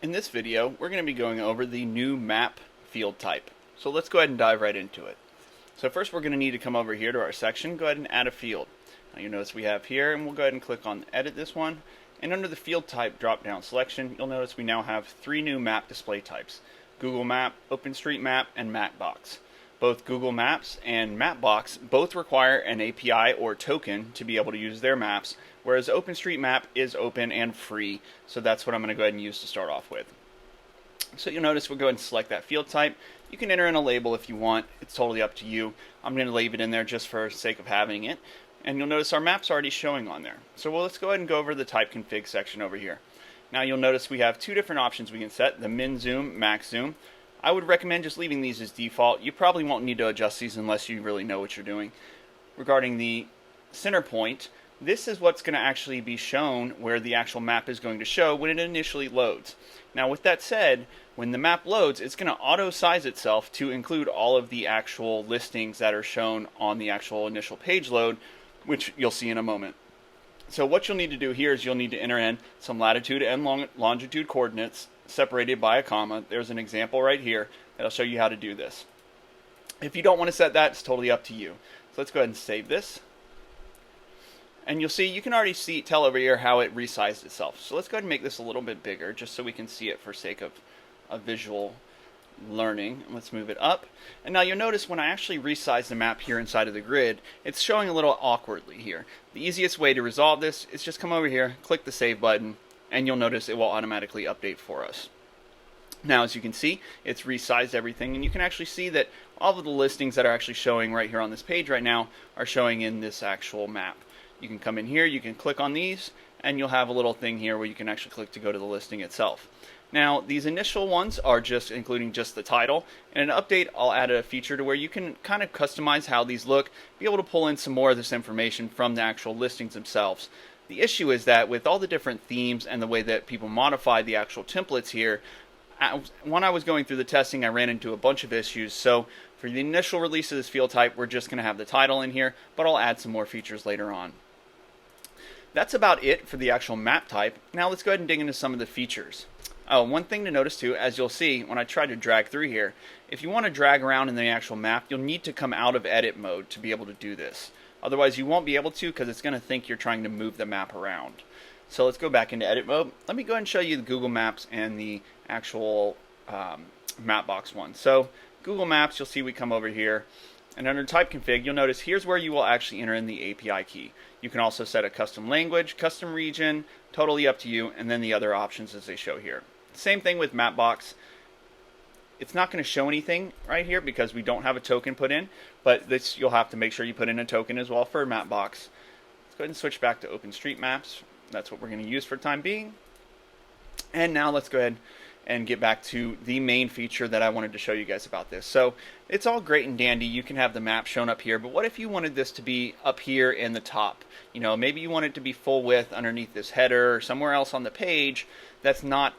In this video, we're going to be going over the new map field type. So let's go ahead and dive right into it. So first we're going to need to come over here to our section, go ahead and add a field. Now you'll notice we have here, and we'll go ahead and click on edit this one. And under the field type drop down selection, you'll notice we now have three new map display types: Google Map, OpenStreetMap, and MapBox. Both Google Maps and MapBox both require an API or token to be able to use their maps, whereas OpenStreetMap is open and free, so that's what I'm going to go ahead and use to start off with. So you'll notice we'll go ahead and select that field type. You can enter in a label if you want, it's totally up to you. I'm going to leave it in there just for sake of having it. And you'll notice our map's already showing on there. So let's go ahead and go over the type config section over here. Now you'll notice we have two different options we can set: the min zoom, max zoom. I would recommend just leaving these as default. You probably won't need to adjust these unless you really know what you're doing. Regarding the center point, this is what's going to actually be shown where the actual map is going to show when it initially loads. Now with that said, when the map loads, it's going to auto size itself to include all of the actual listings that are shown on the actual initial page load, which you'll see in a moment. So what you'll need to do here is you'll need to enter in some latitude and longitude coordinates separated by a comma. There's an example right here that'll show you how to do this. If you don't want to set that, it's totally up to you. So let's go ahead and save this. And you'll see, you can already tell over here how it resized itself. So let's go ahead and make this a little bit bigger just so we can see it for sake of a visual learning. Let's move it up. And now you'll notice when I actually resize the map here inside of the grid, it's showing a little awkwardly here. The easiest way to resolve this is just come over here, click the save button, and you'll notice it will automatically update for us. Now as you can see, it's resized everything, and you can actually see that all of the listings that are actually showing right here on this page right now are showing in this actual map. You can come in here, you can click on these, and you'll have a little thing here where you can actually click to go to the listing itself. Now these initial ones are just including just the title. In an update, I'll add a feature to where you can kind of customize how these look, be able to pull in some more of this information from the actual listings themselves. The issue is that with all the different themes and the way that people modify the actual templates here, when I was going through the testing, I ran into a bunch of issues. So for the initial release of this field type, we're just going to have the title in here, but I'll add some more features later on. That's about it for the actual map type. Now let's go ahead and dig into some of the features. One thing to notice too, as you'll see when I try to drag through here, if you want to drag around in the actual map, you'll need to come out of edit mode to be able to do this. Otherwise you won't be able to, because it's going to think you're trying to move the map around. So let's go back into edit mode. Let me go ahead and show you the Google Maps and the actual MapBox one. So Google Maps, you'll see we come over here, and under type config, you'll notice here's where you will actually enter in the API key. You can also set a custom language, custom region, totally up to you, and then the other options as they show here. Same thing with MapBox. It's not going to show anything right here because we don't have a token put in, but this you'll have to make sure you put in a token as well for MapBox. Let's go ahead and switch back to OpenStreetMaps. That's what we're going to use for the time being. And now let's go ahead and get back to the main feature that I wanted to show you guys about this. So it's all great and dandy. You can have the map shown up here, but what if you wanted this to be up here in the top? You know, maybe you want it to be full width underneath this header or somewhere else on the page that's not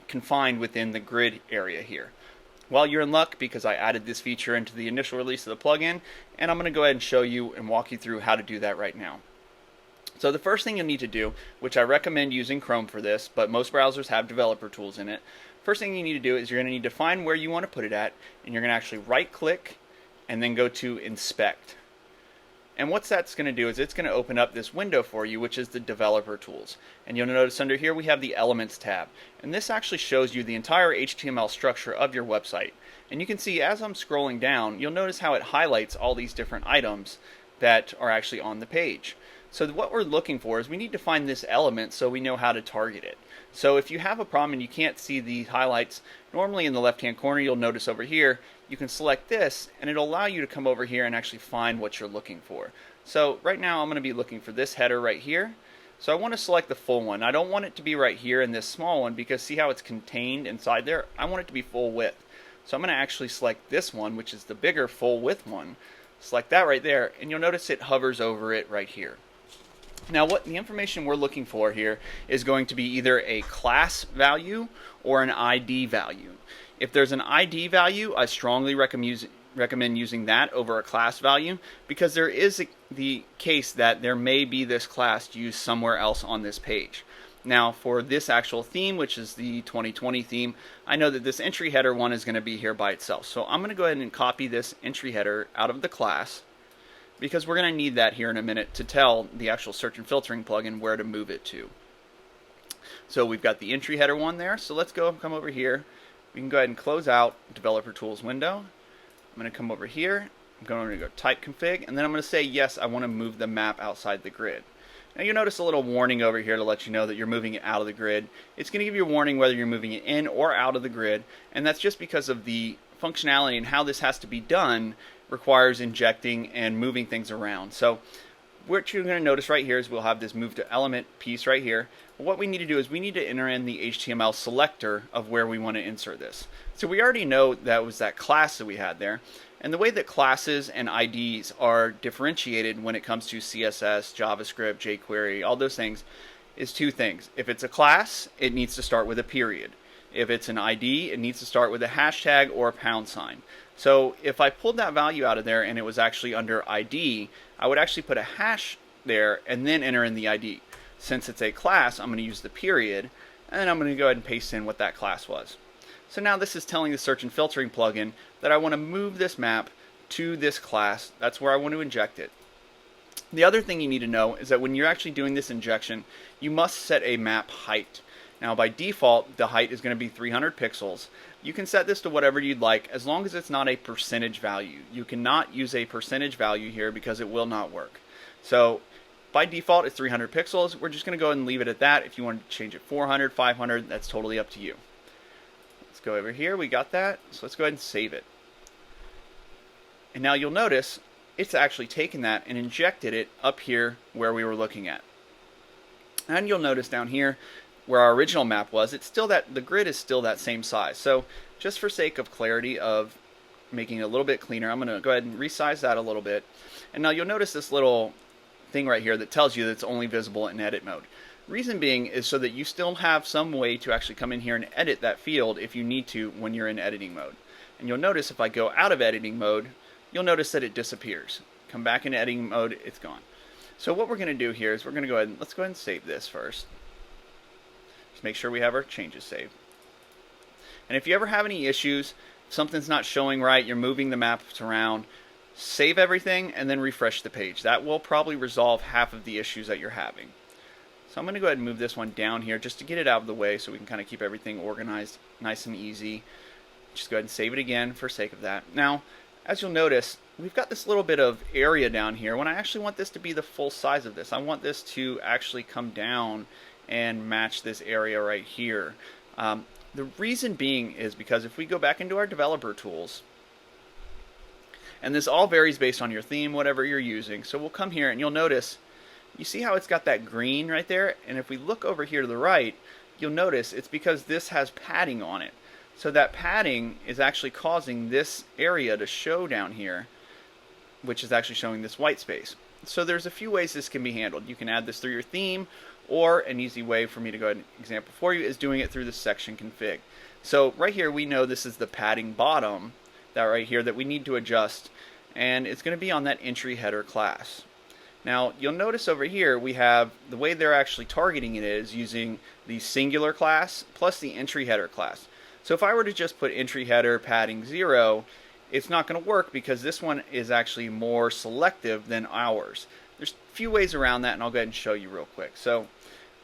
confined within the grid area here. Well, you're in luck because I added this feature into the initial release of the plugin, and I'm going to go ahead and show you and walk you through how to do that right now. So the first thing you'll need to do, which I recommend using Chrome for this, but most browsers have developer tools in it. First thing you need to do is you're going to need to find where you want to put it at, and you're going to actually right click and then go to inspect. And what that's going to do is it's going to open up this window for you, which is the developer tools. And you'll notice under here we have the elements tab. And this actually shows you the entire HTML structure of your website. And you can see as I'm scrolling down, you'll notice how it highlights all these different items that are actually on the page. So what we're looking for is we need to find this element so we know how to target it. So if you have a problem and you can't see the highlights, normally in the left hand corner you'll notice over here, you can select this and it'll allow you to come over here and actually find what you're looking for. So right now I'm going to be looking for this header right here. So I want to select the full one. I don't want it to be right here in this small one because see how it's contained inside there? I want it to be full width. So I'm going to actually select this one, which is the bigger full width one. Select that right there, and you'll notice it hovers over it right here. Now what the information we're looking for here is going to be either a class value or an ID value. If there's an ID value, I strongly recommend using that over a class value because there is the case that there may be this class used somewhere else on this page. Now for this actual theme, which is the 2020 theme, I know that this entry header one is going to be here by itself. So I'm going to go ahead and copy this entry header out of the class, because we're going to need that here in a minute to tell the actual search and filtering plugin where to move it to. So we've got the entry header one there. So let's come over here. We can go ahead and close out Developer Tools window. I'm going to come over here. I'm going to go type config, and then I'm going to say yes, I want to move the map outside the grid. Now you'll notice a little warning over here to let you know that you're moving it out of the grid. It's going to give you a warning whether you're moving it in or out of the grid, and that's just because of the functionality and how this has to be done requires injecting and moving things around. So what you're going to notice right here is we'll have this move to element piece right here. What we need to do is we need to enter in the HTML selector of where we want to insert this. So we already know that was that class that we had there. And the way that classes and IDs are differentiated when it comes to CSS, JavaScript, jQuery, all those things, is two things. If it's a class, it needs to start with a period. If it's an ID, it needs to start with a hashtag or a pound sign. So if I pulled that value out of there and it was actually under ID, I would actually put a hash there and then enter in the ID. Since it's a class, I'm going to use the period, and I'm going to go ahead and paste in what that class was. So now this is telling the search and filtering plugin that I want to move this map to this class. That's where I want to inject it. The other thing you need to know is that when you're actually doing this injection, you must set a map height. Now by default, the height is going to be 300 pixels. You can set this to whatever you'd like as long as it's not a percentage value. You cannot use a percentage value here because it will not work. So by default, it's 300 pixels. We're just going to go ahead and leave it at that. If you want to change it 400, 500, that's totally up to you. Let's go over here. We got that. So let's go ahead and save it. And now you'll notice it's actually taken that and injected it up here where we were looking at. And you'll notice down here where our original map was, it's still that the grid is still that same size. So just for sake of clarity of making it a little bit cleaner, I'm going to go ahead and resize that a little bit. And now you'll notice this little thing right here that tells you that it's only visible in edit mode. Reason being is so that you still have some way to actually come in here and edit that field if you need to when you're in editing mode. And you'll notice if I go out of editing mode, you'll notice that it disappears. Come back into editing mode, it's gone. So what we're going to do here is we're going to go ahead and let's go ahead and save this first. Just make sure we have our changes saved. And if you ever have any issues, if something's not showing right, you're moving the maps around, save everything and then refresh the page. That will probably resolve half of the issues that you're having. So I'm going to go ahead and move this one down here just to get it out of the way so we can kind of keep everything organized nice and easy. Just go ahead and save it again for sake of that. Now, as you'll notice, we've got this little bit of area down here. When I actually want this to be the full size of this, I want this to actually come down and match this area right here. The reason being is because if we go back into our developer tools, and this all varies based on your theme, whatever you're using. So we'll come here and you'll notice, you see how it's got that green right there? And if we look over here to the right, you'll notice it's because this has padding on it. So that padding is actually causing this area to show down here, which is actually showing this white space. So there's a few ways this can be handled. You can add this through your theme, or an easy way for me to go ahead and example for you is doing it through the section config. So right here we know this is the padding bottom, that right here that we need to adjust, and it's going to be on that entry header class. Now you'll notice over here we have the way they're actually targeting it is using the singular class plus the entry header class. So if I were to just put entry header padding 0, it's not going to work because this one is actually more selective than ours. There's a few ways around that, and I'll go ahead and show you real quick. So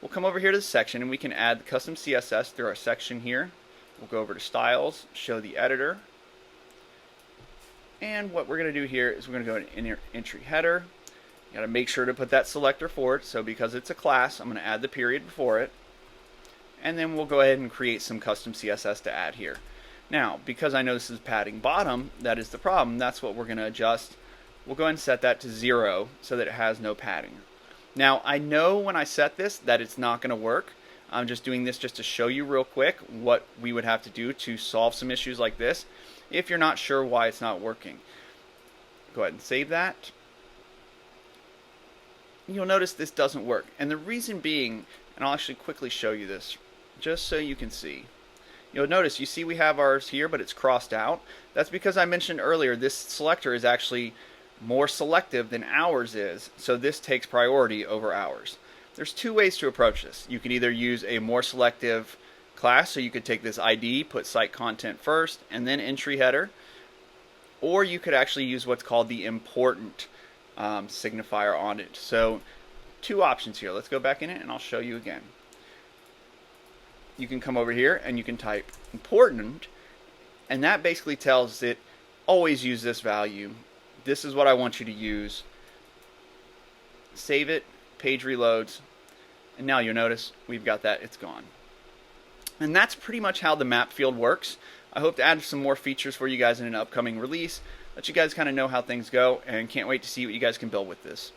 we'll come over here to the section and we can add the custom CSS through our section here. We'll go over to styles, show the editor, and what we're going to do here is we're going to go in entry header. You got to make sure to put that selector for it. So because it's a class, I'm going to add the period before it. And then we'll go ahead and create some custom CSS to add here. Now, because I know this is padding bottom, that is the problem. That's what we're going to adjust. We'll go ahead and set that to 0 so that it has no padding. Now, I know when I set this that it's not going to work. I'm just doing this just to show you real quick what we would have to do to solve some issues like this if you're not sure why it's not working. Go ahead and save that. You'll notice this doesn't work. And the reason being, and I'll actually quickly show you this just so you can see. You'll notice, you see we have ours here, but it's crossed out. That's because I mentioned earlier, this selector is actually more selective than ours is, so this takes priority over ours. There's two ways to approach this. You could either use a more selective class, so you could take this ID, put site content first, and then entry header, or you could actually use what's called the important signifier on it. So two options here. Let's go back in it and I'll show you again. You can come over here and you can type important, and that basically tells it always use this value. This is what I want you to use. Save it, page reloads, and now you'll notice we've got that, it's gone. And that's pretty much how the map field works. I hope to add some more features for you guys in an upcoming release, let you guys kind of know how things go, and can't wait to see what you guys can build with this.